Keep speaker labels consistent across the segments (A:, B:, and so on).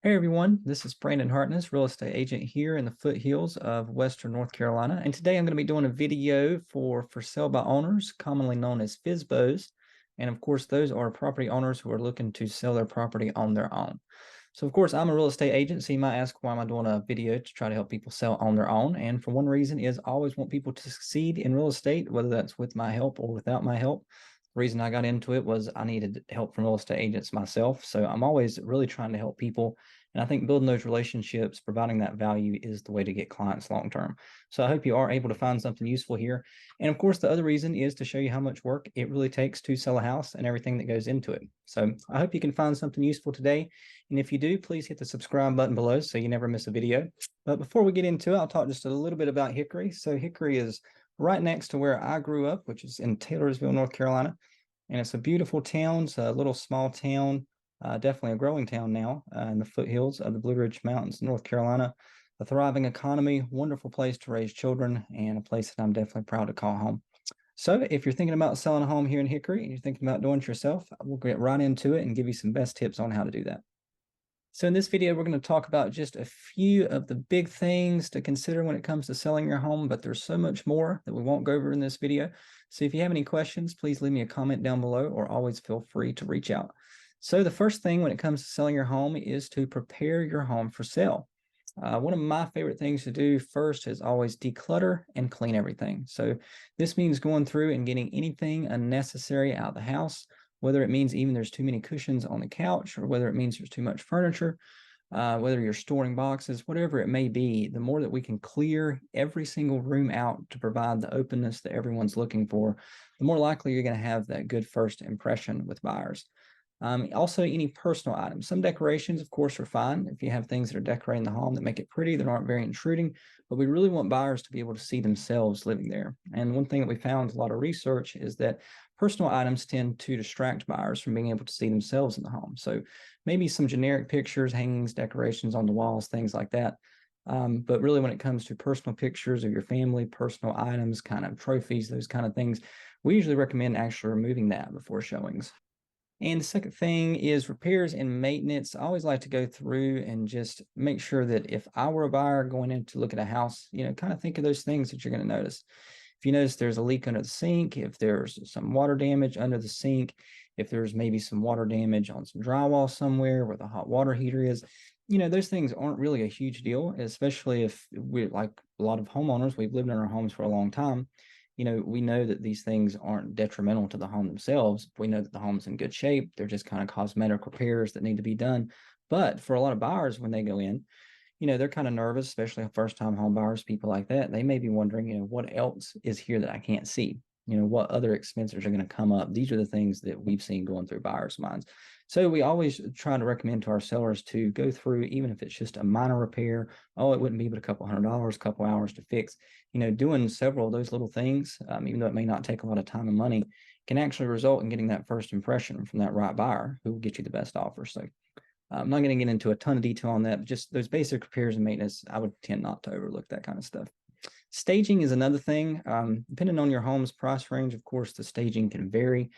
A: Hey everyone, this is Brandon Hartness, real estate agent here in the foothills of Western North Carolina. And today I'm going to be doing a video for sale by owners, commonly known as FSBOs. And of course, those are property owners who are looking to sell their property on their own. So of course, I'm a real estate agent, so you might ask why am I doing a video to try to help people sell on their own. And for one reason is I always want people to succeed in real estate, whether that's with my help or without my help. The reason I got into it was I needed help from real estate agents myself. So I'm always really trying to help people. And I think building those relationships, providing that value is the way to get clients long term. So I hope you are able to find something useful here. And of course, the other reason is to show you how much work it really takes to sell a house and everything that goes into it. So I hope you can find something useful today. And if you do, please hit the subscribe button below so you never miss a video. But before we get into it, I'll talk just a little bit about Hickory. So Hickory is right next to where I grew up, which is in Taylorsville, North Carolina. And it's a beautiful town. It's a little small town, definitely a growing town now in the foothills of the Blue Ridge Mountains, North Carolina. A thriving economy, wonderful place to raise children, and a place that I'm definitely proud to call home. So if you're thinking about selling a home here in Hickory and you're thinking about doing it yourself, we'll get right into it and give you some best tips on how to do that. So in this video, we're going to talk about just a few of the big things to consider when it comes to selling your home, but there's so much more that we won't go over in this video. So if you have any questions, please leave me a comment down below or always feel free to reach out. So the first thing when it comes to selling your home is to prepare your home for sale. One of my favorite things to do first is always declutter and clean everything. So this means going through and getting anything unnecessary out of the house, whether it means even there's too many cushions on the couch or whether it means there's too much furniture, whether you're storing boxes, whatever it may be, the more that we can clear every single room out to provide the openness that everyone's looking for, the more likely you're going to have that good first impression with buyers. Also, any personal items. Some decorations, of course, are fine if you have things that are decorating the home that make it pretty, that aren't very intruding, but we really want buyers to be able to see themselves living there. And one thing that we found in a lot of research is that personal items tend to distract buyers from being able to see themselves in the home. So maybe some generic pictures, hangings, decorations on the walls, things like that. But really, when it comes to personal pictures of your family, personal items, kind of trophies, those kind of things, we usually recommend actually removing that before showings. And the second thing is repairs and maintenance. I always like to go through and just make sure that if I were a buyer going in to look at a house, kind of think of those things that you're going to notice. If you notice there's a leak under the sink, if there's some water damage under the sink, if there's maybe some water damage on some drywall somewhere where the hot water heater is, those things aren't really a huge deal, especially if we're like a lot of homeowners, we've lived in our homes for a long time. We know that these things aren't detrimental to the home themselves. We know that the home's in good shape. They're just kind of cosmetic repairs that need to be done. But for a lot of buyers, when they go in, they're kind of nervous, especially first time home buyers, people like that. They may be wondering, what else is here that I can't see? What other expenses are going to come up? These are the things that we've seen going through buyers' minds. So we always try to recommend to our sellers to go through, even if it's just a minor repair. Oh, it wouldn't be but a couple $100s, a couple hours to fix. Doing several of those little things, even though it may not take a lot of time and money, can actually result in getting that first impression from that right buyer who will get you the best offer. So I'm not going to get into a ton of detail on that, but just those basic repairs and maintenance, I would tend not to overlook that kind of stuff. Staging is another thing. Depending on your home's price range, of course, the staging can vary.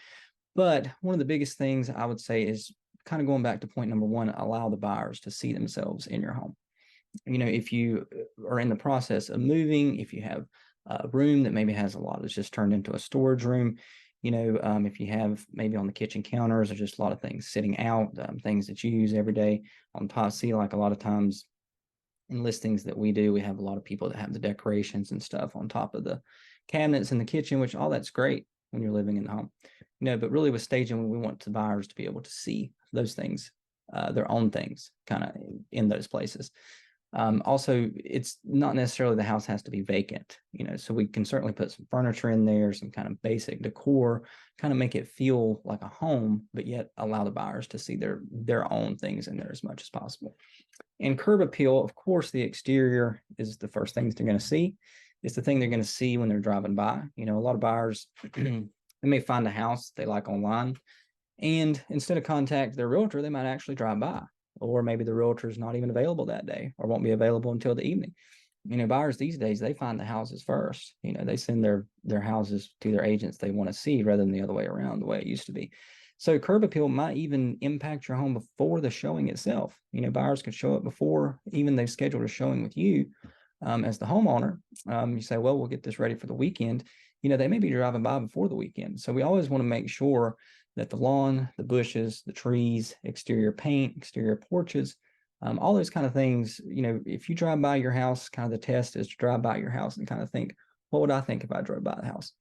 A: But one of the biggest things I would say is kind of going back to point number one, allow the buyers to see themselves in your home. If you are in the process of moving, if you have a room that maybe has a lot that's just turned into a storage room, if you have maybe on the kitchen counters or just a lot of things sitting out, things that you use every day on top. See, like a lot of times in listings that we do, we have a lot of people that have the decorations and stuff on top of the cabinets in the kitchen, which all that's great when you're living in the home. But really with staging, we want the buyers to be able to see those things, their own things kind of in those places. Also, it's not necessarily the house has to be vacant, so we can certainly put some furniture in there, some kind of basic decor, kind of make it feel like a home, but yet allow the buyers to see their own things in there as much as possible. And curb appeal, of course, the exterior is the first things they're going to see. It's the thing they're going to see when they're driving by. A lot of buyers, they may find a house they like online, and instead of contact their realtor, they might actually drive by. Or maybe the realtor is not even available that day or won't be available until the evening. Buyers these days, they find the houses first. They send their houses to their agents they want to see rather than the other way around, the way it used to be. So curb appeal might even impact your home before the showing itself. Buyers could show up before even they've scheduled a showing with you as the homeowner. You say, well, we'll get this ready for the weekend. They may be driving by before the weekend. So we always want to make sure that the lawn, the bushes, the trees, exterior paint, exterior porches, all those kind of things, if you drive by your house, kind of the test is to drive by your house and kind of think, what would I think if I drove by the house?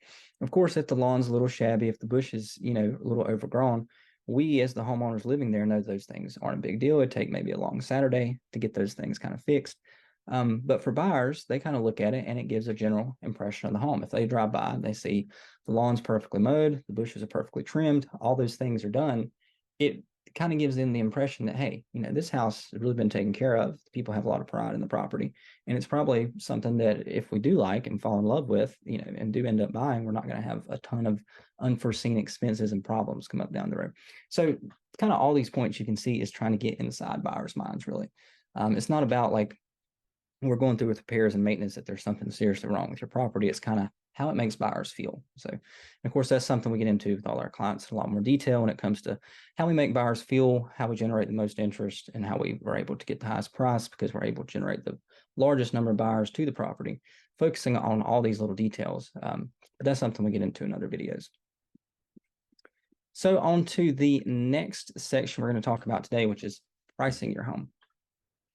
A: Of course, if the lawn's a little shabby, if the bush is, a little overgrown, we as the homeowners living there know those things aren't a big deal. It'd take maybe a long Saturday to get those things kind of fixed. But for buyers, they kind of look at it and it gives a general impression of the home. If they drive by and they see the lawn's perfectly mowed, the bushes are perfectly trimmed, all those things are done, it kind of gives them the impression that, hey, this house has really been taken care of. People have a lot of pride in the property. And it's probably something that if we do like and fall in love with, and do end up buying, we're not going to have a ton of unforeseen expenses and problems come up down the road. So kind of all these points you can see is trying to get inside buyers' minds, really. It's not about like we're going through with repairs and maintenance that there's something seriously wrong with your property. It's kind of how it makes buyers feel. So, of course, that's something we get into with all our clients in a lot more detail when it comes to how we make buyers feel, how we generate the most interest, and how we are able to get the highest price because we're able to generate the largest number of buyers to the property, focusing on all these little details. But that's something we get into in other videos. So on to the next section we're going to talk about today, which is pricing your home.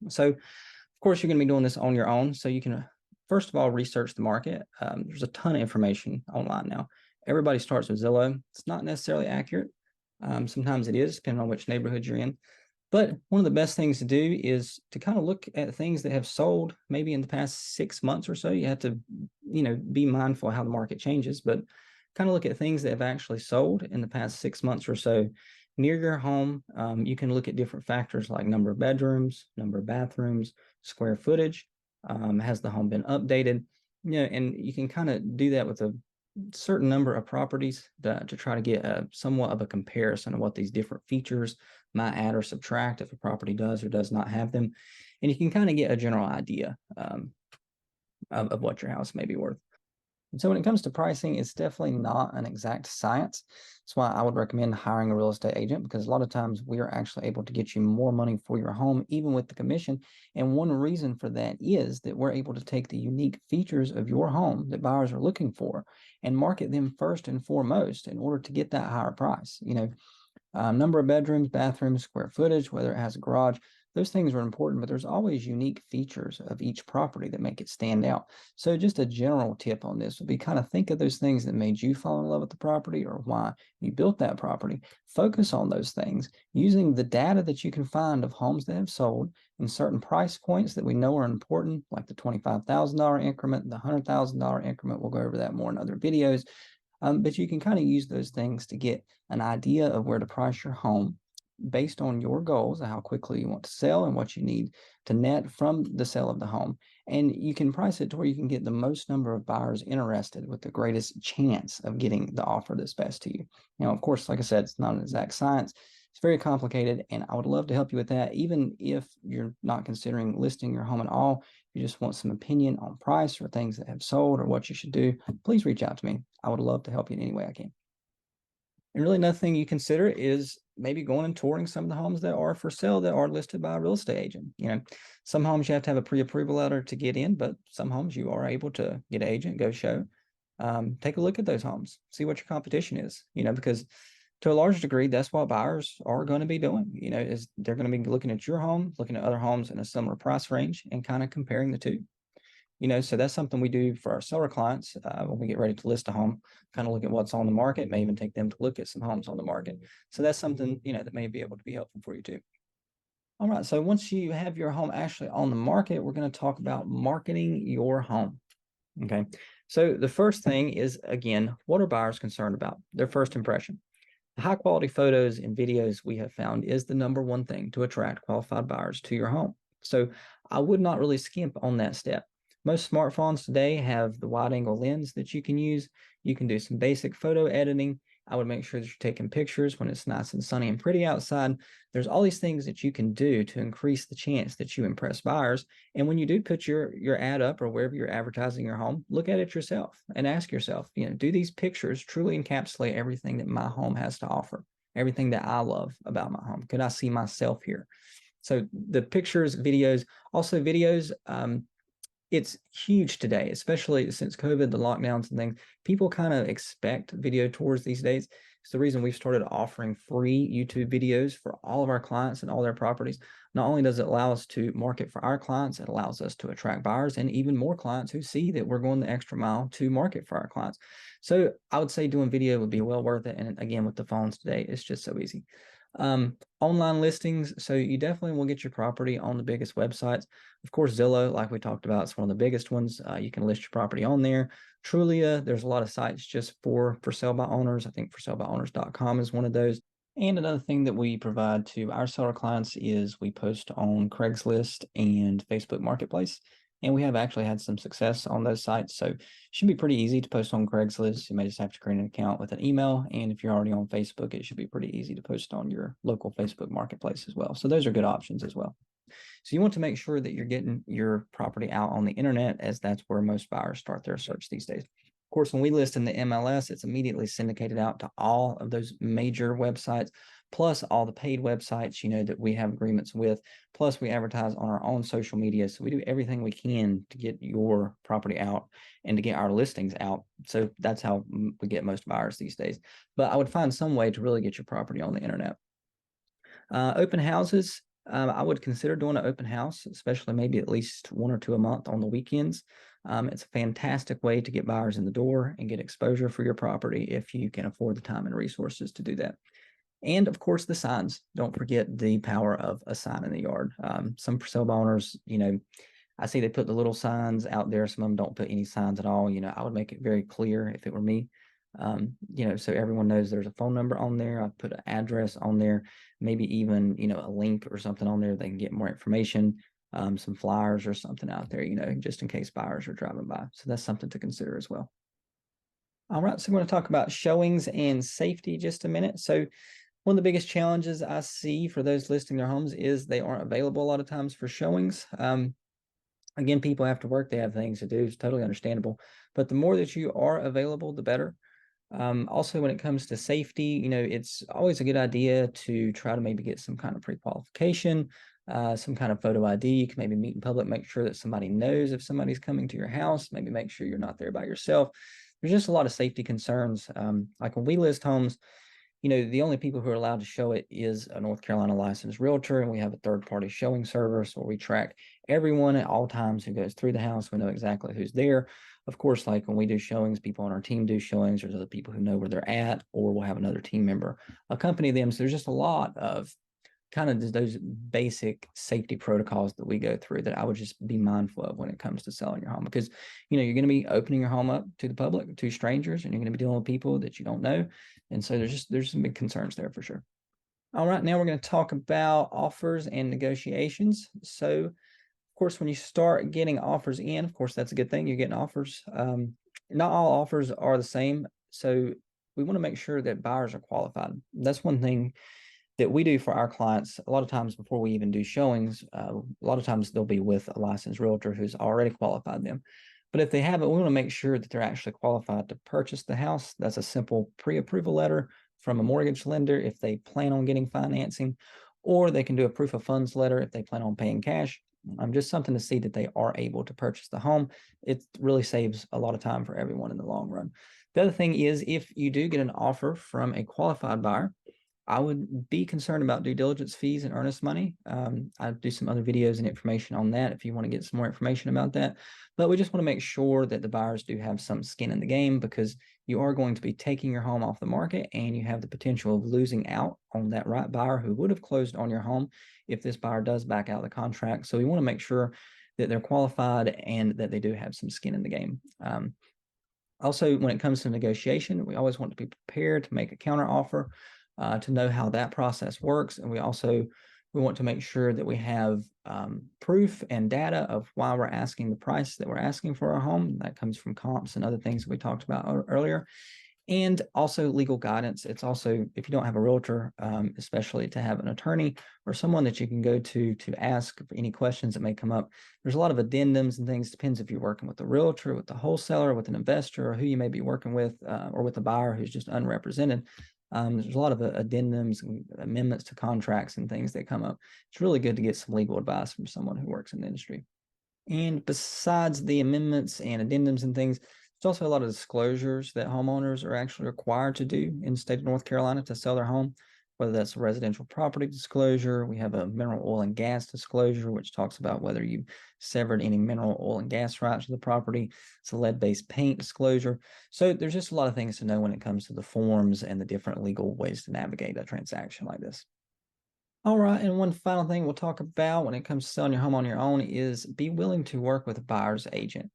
A: So, of course, you're going to be doing this on your own. So you can, first of all, research the market. There's a ton of information online now. Everybody starts with Zillow. It's not necessarily accurate. Sometimes it is, depending on which neighborhood you're in. But one of the best things to do is to kind of look at things that have sold maybe in the past 6 months or so. You have to, be mindful of how the market changes, but kind of look at things that have actually sold in the past 6 months or so near your home. You can look at different factors like number of bedrooms, number of bathrooms, square footage. Has the home been updated? And you can kind of do that with a certain number of properties to try to get somewhat of a comparison of what these different features might add or subtract if a property does or does not have them. And you can kind of get a general idea of what your house may be worth. And so when it comes to pricing, it's definitely not an exact science. That's why I would recommend hiring a real estate agent, because a lot of times we are actually able to get you more money for your home, even with the commission. And one reason for that is that we're able to take the unique features of your home that buyers are looking for and market them first and foremost in order to get that higher price. Number of bedrooms, bathrooms, square footage, whether it has a garage, those things are important, but there's always unique features of each property that make it stand out. So just a general tip on this would be kind of think of those things that made you fall in love with the property or why you built that property. Focus on those things using the data that you can find of homes that have sold in certain price points that we know are important, like the $25,000 increment, the $100,000 increment. We'll go over that more in other videos. But you can kind of use those things to get an idea of where to price your home based on your goals and how quickly you want to sell and what you need to net from the sale of the home. And you can price it to where you can get the most number of buyers interested with the greatest chance of getting the offer that's best to you. Now, of course, like I said, it's not an exact science. It's very complicated, and I would love to help you with that. Even if you're not considering listing your home at all, you just want some opinion on price or things that have sold or what you should do, please reach out to me. I would love to help you in any way I can. And really nothing you consider is maybe going and touring some of the homes that are for sale that are listed by a real estate agent. Some homes you have to have a pre-approval letter to get in, but some homes you are able to get an agent, go show. Take a look at those homes, see what your competition is, because to a large degree, that's what buyers are going to be doing, is they're going to be looking at your home, looking at other homes in a similar price range and kind of comparing the two. So that's something we do for our seller clients when we get ready to list a home, kind of look at what's on the market, may even take them to look at some homes on the market. So that's something, that may be able to be helpful for you too. All right, so once you have your home actually on the market, we're going to talk about marketing your home. Okay, so the first thing is, again, what are buyers concerned about? Their first impression. High quality photos and videos we have found is the number one thing to attract qualified buyers to your home. So I would not really skimp on that step. Most smartphones today have the wide angle lens that you can use. You can do some basic photo editing. I would make sure that you're taking pictures when it's nice and sunny and pretty outside. There's all these things that you can do to increase the chance that you impress buyers. And when you do put your ad up or wherever you're advertising your home, look at it yourself and ask yourself, do these pictures truly encapsulate everything that my home has to offer? everything that I love about my home? Could I see myself here? So the pictures, videos, also videos, it's huge today, especially since COVID, the lockdowns and things. People kind of expect video tours these days. It's the reason we've started offering free YouTube videos for all of our clients and all their properties. Not only does it allow us to market for our clients, it allows us to attract buyers and even more clients who see that we're going the extra mile to market for our clients. So I would say doing video would be well worth it. And again, with the phones today, it's just so easy. Online listings. So you definitely will get your property on the biggest websites. Of course, Zillow, like we talked about, it's one of the biggest ones. You can list your property on there. Trulia, there's a lot of sites just for sale by owners. I think forsaleByOwners.com is one of those. And another thing that we provide to our seller clients is we post on Craigslist and Facebook Marketplace. And we have actually had some success on those sites. So it should be pretty easy to post on Craigslist. You may just have to create an account with an email. And if you're already on Facebook, it should be pretty easy to post on your local Facebook Marketplace as well. So those are good options as well. So you want to make sure that you're getting your property out on the internet, as that's where most buyers start their search these days. Of course, when we list in the MLS, it's immediately syndicated out to all of those major websites, plus all the paid websites, that we have agreements with. Plus, we advertise on our own social media. So we do everything we can to get your property out and to get our listings out. So that's how we get most buyers these days. But I would find some way to really get your property on the internet. Open houses. I would consider doing an open house, especially maybe at least 1 or 2 a month on the weekends. It's a fantastic way to get buyers in the door and get exposure for your property if you can afford the time and resources to do that. And of course, the signs. Don't forget the power of a sign in the yard. Some for sale by owners, I see they put the little signs out there. Some of them don't put any signs at all. I would make it very clear if it were me. So everyone knows there's a phone number on there. I put an address on there, maybe even, a link or something on there. They can get more information, some flyers or something out there, just in case buyers are driving by. So that's something to consider as well. All right, so I'm going to talk about showings and safety just a minute. So one of the biggest challenges I see for those listing their homes is they aren't available a lot of times for showings. Again, people have to work, they have things to do. It's totally understandable. But the more that you are available, the better. Also, when it comes to safety, it's always a good idea to try to maybe get some kind of pre-qualification, some kind of photo ID. You can maybe meet in public, make sure that somebody knows if somebody's coming to your house, maybe make sure you're not there by yourself. There's just a lot of safety concerns. Like when we list homes, the only people who are allowed to show it is a North Carolina licensed realtor, and we have a third-party showing service where we track everyone at all times who goes through the house. We know exactly who's there. Of course, like when we do showings, people on our team do showings. There's other people who know where they're at, or we'll have another team member accompany them. So there's just a lot of kind of those basic safety protocols that we go through that I would just be mindful of when it comes to selling your home, because you're going to be opening your home up to the public, to strangers, and you're going to be dealing with people that you don't know. And so there's some big concerns there for sure. All right, now we're going to talk about offers and negotiations. So of course, when you start getting offers in, of course, that's a good thing. You're getting offers. Not all offers are the same. So we want to make sure that buyers are qualified. That's one thing that we do for our clients. A lot of times before we even do showings, a lot of times they'll be with a licensed realtor who's already qualified them. But if they haven't, we want to make sure that they're actually qualified to purchase the house. That's a simple pre-approval letter from a mortgage lender if they plan on getting financing, or they can do a proof of funds letter if they plan on paying cash. Just something to see that they are able to purchase the home. It really saves a lot of time for everyone in the long run. The other thing is, if you do get an offer from a qualified buyer, I would be concerned about due diligence fees and earnest money. I do some other videos and information on that if you want to get some more information about that. But we just want to make sure that the buyers do have some skin in the game, because you are going to be taking your home off the market and you have the potential of losing out on that right buyer who would have closed on your home if this buyer does back out of the contract. So we want to make sure that they're qualified and that they do have some skin in the game. Also, when it comes to negotiation, we always want to be prepared to make a counter offer. To know how that process works. And we want to make sure that we have proof and data of why we're asking the price that we're asking for our home. That comes from comps and other things that we talked about earlier. And also legal guidance. It's also, if you don't have a realtor, especially to have an attorney or someone that you can go to ask for any questions that may come up. There's a lot of addendums and things. Depends if you're working with a realtor, with the wholesaler, with an investor, or who you may be working with, or with a buyer who's just unrepresented. There's a lot of addendums and amendments to contracts and things that come up. It's really good to get some legal advice from someone who works in the industry. And besides the amendments and addendums and things, there's also a lot of disclosures that homeowners are actually required to do in the state of North Carolina to sell their home, whether that's a residential property disclosure. We have a mineral oil and gas disclosure, which talks about whether you severed any mineral oil and gas rights to the property. It's a lead-based paint disclosure. So there's just a lot of things to know when it comes to the forms and the different legal ways to navigate a transaction like this. All right, and one final thing we'll talk about when it comes to selling your home on your own is be willing to work with a buyer's agent.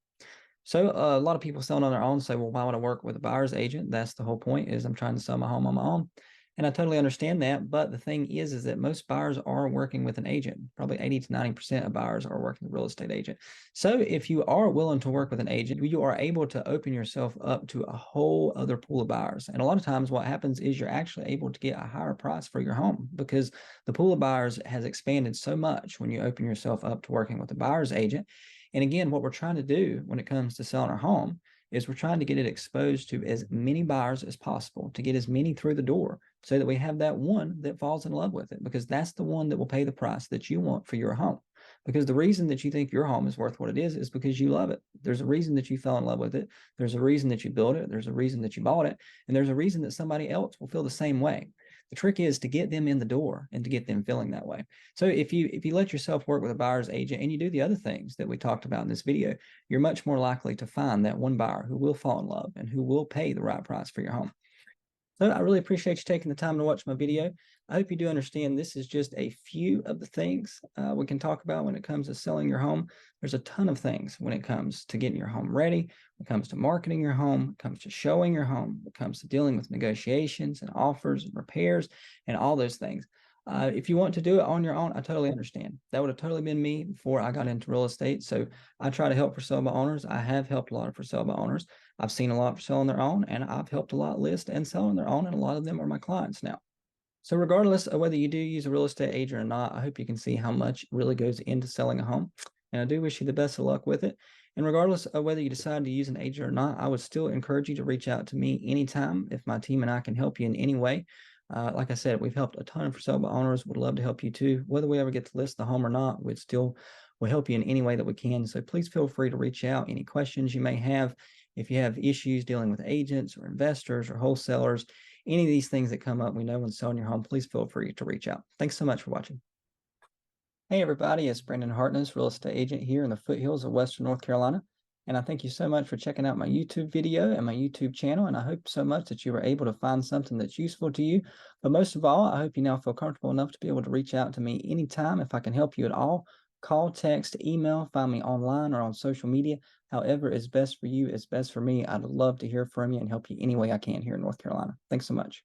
A: So a lot of people selling on their own say, well, why would I work with a buyer's agent? That's the whole point, is I'm trying to sell my home on my own. And I totally understand that. But the thing is that most buyers are working with an agent. Probably 80 to 90% of buyers are working with a real estate agent. So if you are willing to work with an agent, you are able to open yourself up to a whole other pool of buyers. And a lot of times what happens is you're actually able to get a higher price for your home because the pool of buyers has expanded so much when you open yourself up to working with a buyer's agent. And again, what we're trying to do when it comes to selling our home is we're trying to get it exposed to as many buyers as possible, to get as many through the door so that we have that one that falls in love with it, because that's the one that will pay the price that you want for your home. Because the reason that you think your home is worth what it is because you love it. There's a reason that you fell in love with it. There's a reason that you built it. There's a reason that you bought it. And there's a reason that somebody else will feel the same way. The trick is to get them in the door and to get them feeling that way. So if you let yourself work with a buyer's agent and you do the other things that we talked about in this video, you're much more likely to find that one buyer who will fall in love and who will pay the right price for your home. So I really appreciate you taking the time to watch my video. I hope you do understand this is just a few of the things we can talk about when it comes to selling your home. There's a ton of things when it comes to getting your home ready, when it comes to marketing your home, when it comes to showing your home, when it comes to dealing with negotiations and offers and repairs and all those things. If you want to do it on your own, I totally understand. That would have totally been me before I got into real estate. So I try to help for sale by owners. I have helped a lot of for sale by owners. I've seen a lot for selling their own, and I've helped a lot list and sell on their own, and a lot of them are my clients now. So regardless of whether you do use a real estate agent or not, I hope you can see how much really goes into selling a home. And I do wish you the best of luck with it. And regardless of whether you decide to use an agent or not, I would still encourage you to reach out to me anytime if my team and I can help you in any way. Like I said, we've helped a ton of for sale by owners. Would love to help you too. Whether we ever get to list the home or not, we'll help you in any way that we can. So please feel free to reach out. Any questions you may have, if you have issues dealing with agents or investors or wholesalers, any of these things that come up, we know when selling your home, please feel free to reach out. Thanks so much for watching. Hey everybody, it's Brandon Hartness, real estate agent here in the foothills of Western North Carolina. And I thank you so much for checking out my YouTube video and my YouTube channel. And I hope so much that you were able to find something that's useful to you. But most of all, I hope you now feel comfortable enough to be able to reach out to me anytime if I can help you at all. Call, text, email, find me online or on social media. However is best for you is best for me. I'd love to hear from you and help you any way I can here in North Carolina. Thanks so much.